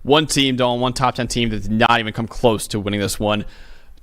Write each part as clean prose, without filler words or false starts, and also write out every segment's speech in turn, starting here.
one team, Dalton, one top 10 team that did not even come close to winning this one.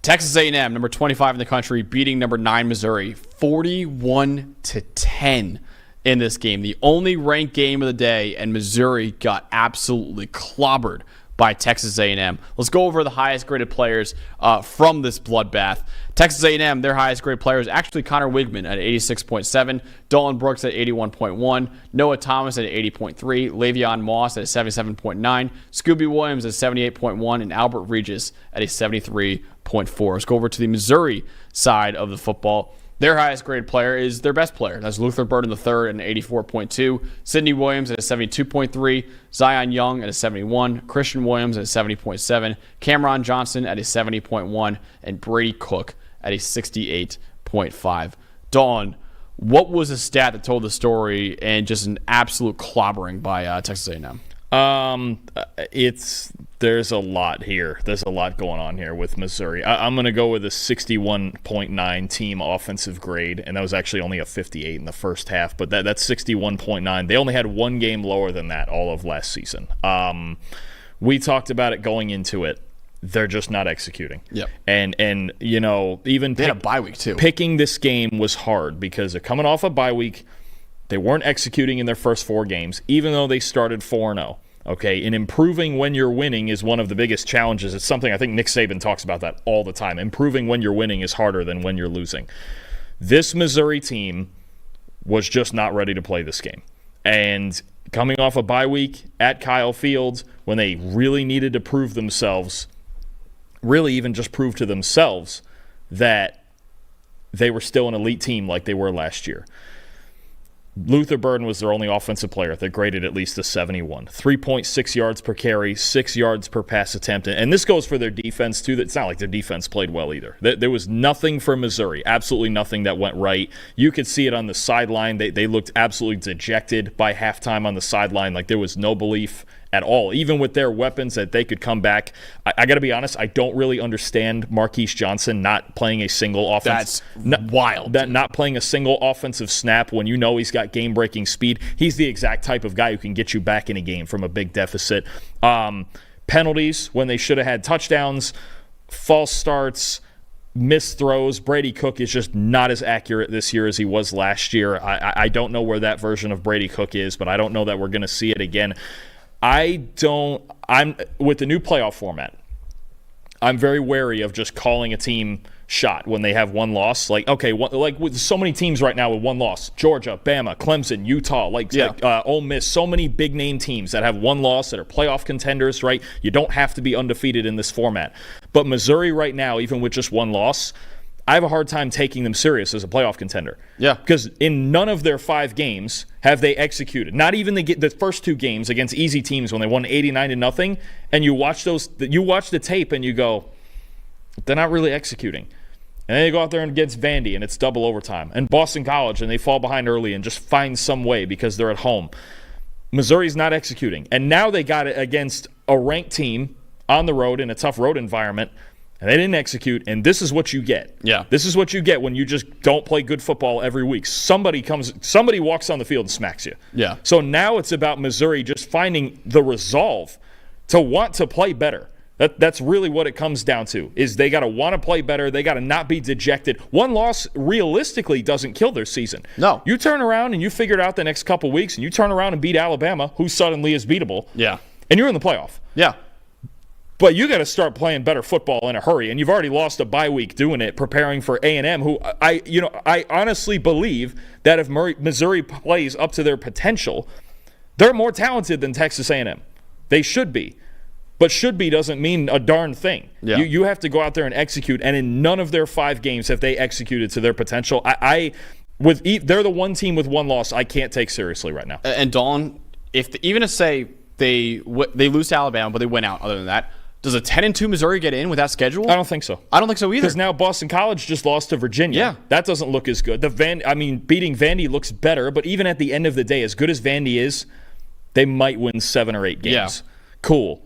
Texas A&M, number 25 in the country, beating number 9 Missouri, 41-10 in this game. The only ranked game of the day, and Missouri got absolutely clobbered by Texas A&M. Let's go over the highest graded players from this bloodbath. Texas A&M, their highest graded player is actually Connor Wigman at 86.7, Dalton Brooks at 81.1, Noah Thomas at 80.3, Le'Veon Moss at 77.9, Scooby Williams at 78.1, and Albert Regis at a 73.4. Let's go over to the Missouri side of the football. Their highest graded player is their best player. That's Luther Burden III at an 84.2, Sidney Williams at a 72.3, Zion Young at a 71, Christian Williams at a 70.7, Cameron Johnson at a 70.1, and Brady Cook at a 68.5. Dawn, what was the stat that told the story and just an absolute clobbering by Texas A&M? There's a lot here. There's a lot going on here with Missouri. I'm going to go with a 61.9 team offensive grade, and that was actually only a 58 in the first half, but that's 61.9. They only had one game lower than that all of last season. We talked about it going into it. They're just not executing. Yep. And you know, even they had a bye week too. Picking this game was hard because they're coming off a bye week. They weren't executing in their first 4 games, even though they started 4-0. Okay, and improving when you're winning is one of the biggest challenges. It's something I think Nick Saban talks about that all the time. Improving when you're winning is harder than when you're losing. This Missouri team was just not ready to play this game. And coming off a bye week at Kyle Field, when they really needed to prove themselves, really even just prove to themselves that they were still an elite team like they were last year. Luther Burden was their only offensive player that graded at least a 71. 3.6 yards per carry, 6 yards per pass attempt. And this goes for their defense, too. It's not like their defense played well either. There was nothing for Missouri, absolutely nothing that went right. You could see it on the sideline. They looked absolutely dejected by halftime on the sideline. Like there was no belief at all, even with their weapons that they could come back. I got to be honest, I don't really understand Marquise Johnson not playing a single offense. That's wild. Not playing a single offensive snap when you know he's got game-breaking speed. He's the exact type of guy who can get you back in a game from a big deficit. Penalties when they should have had touchdowns, false starts, missed throws. Brady Cook is just not as accurate this year as he was last year. I don't know where that version of Brady Cook is, but I don't know that we're going to see it again. I'm with the new playoff format, I'm very wary of just calling a team shot when they have one loss. Like, okay, like with so many teams right now with one loss, Georgia, Bama, Clemson, Utah, like Ole Miss, so many big-name teams that have one loss that are playoff contenders, right? You don't have to be undefeated in this format. But Missouri right now, even with just one loss, I have a hard time taking them serious as a playoff contender. Yeah. Because in none of their 5 games have they executed. Not even the first 2 games against easy teams when they won 89-0, and you watch the tape and you go, they're not really executing. And then they go out there and against Vandy, and it's double overtime. And Boston College, and they fall behind early and just find some way because they're at home. Missouri's not executing. And now they got it against a ranked team on the road in a tough road environment, and they didn't execute, and this is what you get. Yeah. This is what you get when you just don't play good football every week. Somebody walks on the field and smacks you. Yeah. So now it's about Missouri just finding the resolve to want to play better. That's really what it comes down to, is they got to want to play better. They got to not be dejected. One loss realistically doesn't kill their season. No. You turn around and you figure it out the next couple weeks, and you turn around and beat Alabama, who suddenly is beatable. Yeah. And you're in the playoff. Yeah. But you got to start playing better football in a hurry, and you've already lost a bye week doing it, preparing for A&M, who I honestly believe that if Missouri plays up to their potential, they're more talented than Texas A&M. They should be. But should be doesn't mean a darn thing. Yeah. You have to go out there and execute, and in none of their 5 games have they executed to their potential. They're the one team with one loss I can't take seriously right now. And Dawn, even if say they lose to Alabama, but they win out other than that, does a 10-2 Missouri get in with that schedule? I don't think so. I don't think so either. Because now Boston College just lost to Virginia. Yeah. That doesn't look as good. Beating Vandy looks better, but even at the end of the day, as good as Vandy is, they might win 7 or 8 games. Yeah. Cool.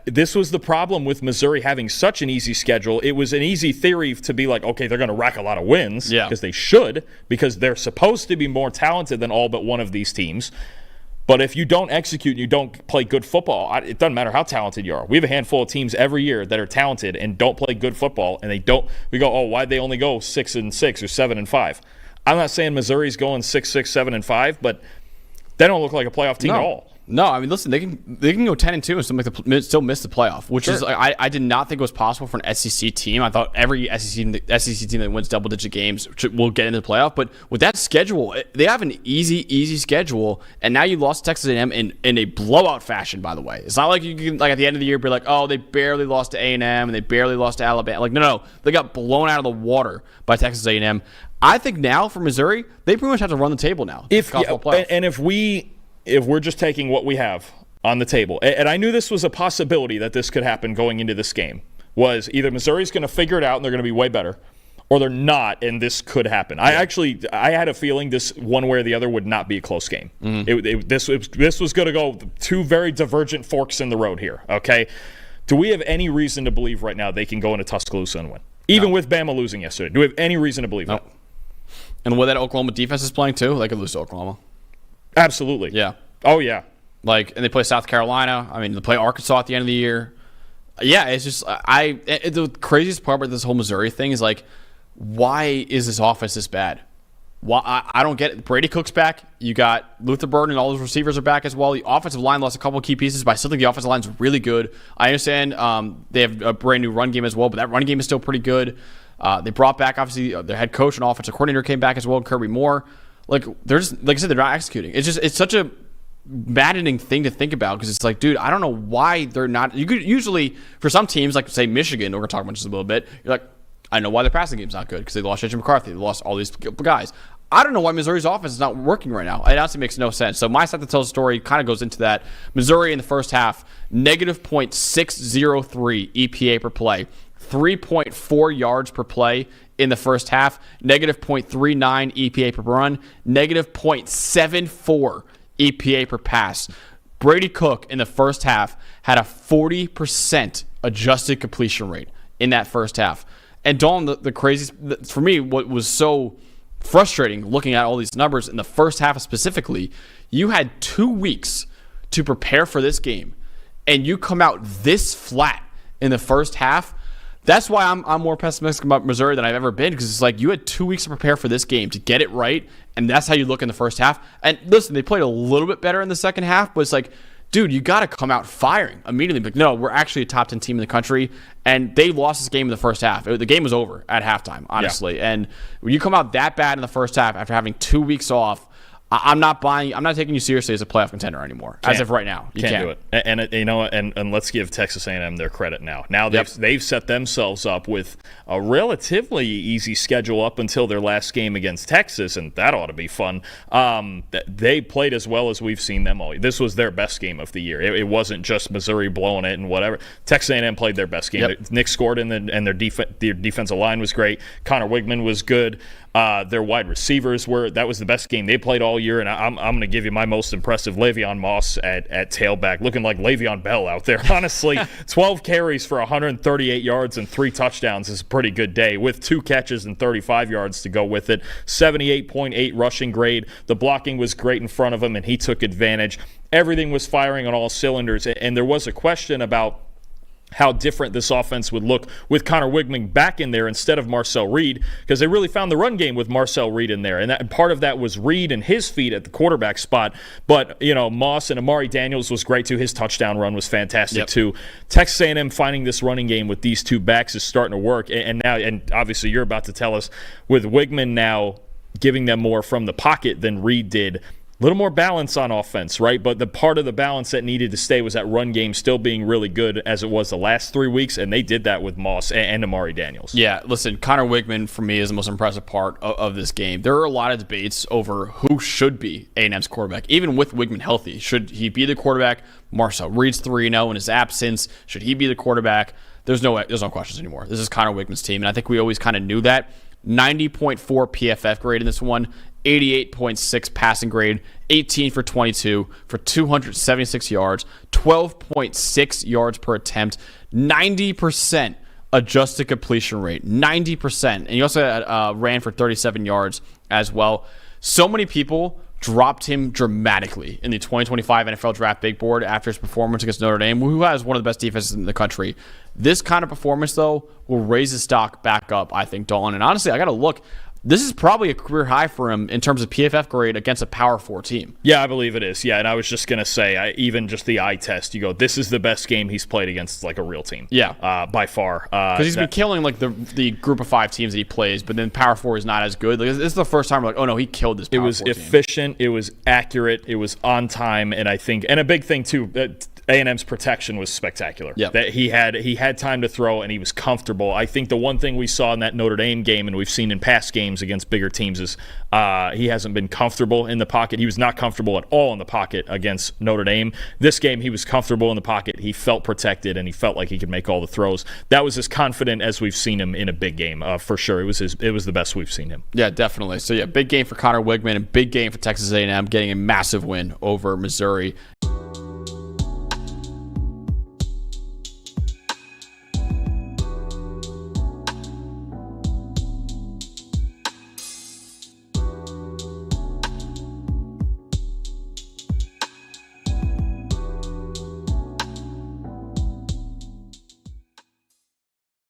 This was the problem with Missouri having such an easy schedule. It was an easy theory to be like, okay, they're going to rack a lot of wins. Yeah. Because they should, because they're supposed to be more talented than all but one of these teams. But if you don't execute and you don't play good football, it doesn't matter how talented you are. We have a handful of teams every year that are talented and don't play good football, and we go, oh, why'd they only go 6-6 or 7-5? I'm not saying Missouri's going 6-6, 7-5, but they don't look like a playoff team at all. No, I mean, listen, they can go 10-2 and still miss the playoff, which is I did not think it was possible for an SEC team. I thought every SEC team that wins double-digit games will get into the playoff. But with that schedule, they have an easy schedule, and now you lost to Texas A&M in a blowout fashion. By the way, it's not like you can at the end of the year be like, oh, they barely lost to A&M and they barely lost to Alabama. Like, no, they got blown out of the water by Texas A&M. I think now for Missouri, they pretty much have to run the table now. If we're just taking what we have on the table, and I knew this was a possibility that this could happen going into this game, was either Missouri's going to figure it out and they're going to be way better, or they're not, and this could happen. I had a feeling this one way or the other would not be a close game. Mm-hmm. This was going to go two very divergent forks in the road here, okay? Do we have any reason to believe right now they can go into Tuscaloosa and win? Even with Bama losing yesterday, do we have any reason to believe that? And the way that Oklahoma defense is playing, too, they could lose to Oklahoma. Absolutely. Yeah. Oh, yeah. And they play South Carolina. I mean, they play Arkansas at the end of the year. Yeah, it's just the craziest part about this whole Missouri thing is why is this offense this bad? Why I don't get it. Brady Cook's back. You got Luther Burden and all those receivers are back as well. The offensive line lost a couple of key pieces, but I still think the offensive line is really good. I understand they have a brand new run game as well, but that run game is still pretty good. They brought back, obviously, their head coach and offensive coordinator came back as well, Kirby Moore. They're just, like I said, they're not executing. It's such a maddening thing to think about because it's like, dude, I don't know why they're not. You could usually, for some teams, like say Michigan, we're going to talk about just a little bit, you're like, I know why their passing game's not good because they lost JJ McCarthy. They lost all these guys. I don't know why Missouri's offense is not working right now. It honestly makes no sense. So my side that tells the story kind of goes into that. Missouri in the first half, negative .603 EPA per play, 3.4 yards per play in the first half, negative .39 EPA per run, negative .74 EPA per pass. Brady Cook in the first half had a 40% adjusted completion rate in that first half. And Dalton, the craziest, for me, what was so frustrating looking at all these numbers in the first half specifically, you had 2 weeks to prepare for this game, and you come out this flat in the first half. That's why I'm more pessimistic about Missouri than I've ever been, because it's like you had 2 weeks to prepare for this game to get it right, and that's how you look in the first half. And listen, they played a little bit better in the second half, but it's like, dude, you got to come out firing immediately. But no, we're actually a top 10 team in the country, and they lost this game in the first half. The game was over at halftime, honestly. Yeah. And when you come out that bad in the first half after having 2 weeks off, I'm not taking you seriously as a playoff contender anymore. As of right now, you can't do it. And let's give Texas A&M their credit now. Now they've set themselves up with a relatively easy schedule up until their last game against Texas, and that ought to be fun. They played as well as we've seen them all. This was their best game of the year. It wasn't just Missouri blowing it and whatever. Texas A&M played their best game. Yep. Nick scored, and their defensive line was great. Connor Wigman was good. Their wide receivers that was the best game they played all year, and I'm going to give you my most impressive, Le'Veon Moss at tailback, looking like Le'Veon Bell out there. Honestly, 12 carries for 138 yards and 3 touchdowns is a pretty good day, with 2 catches and 35 yards to go with it. 78.8 rushing grade. The blocking was great in front of him, and he took advantage. Everything was firing on all cylinders, and there was a question about how different this offense would look with Connor Wigman back in there instead of Marcel Reed, because they really found the run game with Marcel Reed in there, and part of that was Reed and his feet at the quarterback spot. But Moss and Amari Daniels was great too. His touchdown run was fantastic too. Texas A&M finding this running game with these 2 backs is starting to work, and obviously you're about to tell us with Wigman now giving them more from the pocket than Reed did. A little more balance on offense, right? But the part of the balance that needed to stay was that run game still being really good as it was the last 3 weeks, and they did that with Moss and Amari Daniels. Yeah, listen, Connor Wigman, for me, is the most impressive part of this game. There are a lot of debates over who should be A&M's quarterback. Even with Wigman healthy, should he be the quarterback? Marcel Reed's 3-0 in his absence. Should he be the quarterback? There's no questions anymore. This is Connor Wigman's team, and I think we always kind of knew that. 90.4 PFF grade in this one, 88.6 passing grade, 18 for 22 for 276 yards, 12.6 yards per attempt, 90% adjusted completion rate, 90%. And he also ran for 37 yards as well. So many people dropped him dramatically in the 2025 NFL Draft Big Board after his performance against Notre Dame, who has one of the best defenses in the country. This kind of performance, though, will raise his stock back up, I think, Dalton. And honestly, I got to look. This is probably a career high for him in terms of PFF grade against a Power 4 team. Yeah, I believe it is. Yeah, and I was just going to say, even just the eye test, you go, this is the best game he's played against like a real team. Yeah. By far. Because he's been killing like the group of 5 teams that he plays, but then Power 4 is not as good. Like, this is the first time we're like, oh no, he killed this Power 4 team. It was efficient, it was accurate, it was on time, and I think, and a big thing too, A&M's protection was spectacular. Yep. That he had time to throw and he was comfortable. I think the one thing we saw in that Notre Dame game and we've seen in past games against bigger teams is he hasn't been comfortable in the pocket. He was not comfortable at all in the pocket against Notre Dame. This game he was comfortable in the pocket. He felt protected and he felt like he could make all the throws. That was as confident as we've seen him in a big game for sure. It was the best we've seen him. Yeah, definitely. So yeah, big game for Connor Wigman and big game for Texas A&M, getting a massive win over Missouri.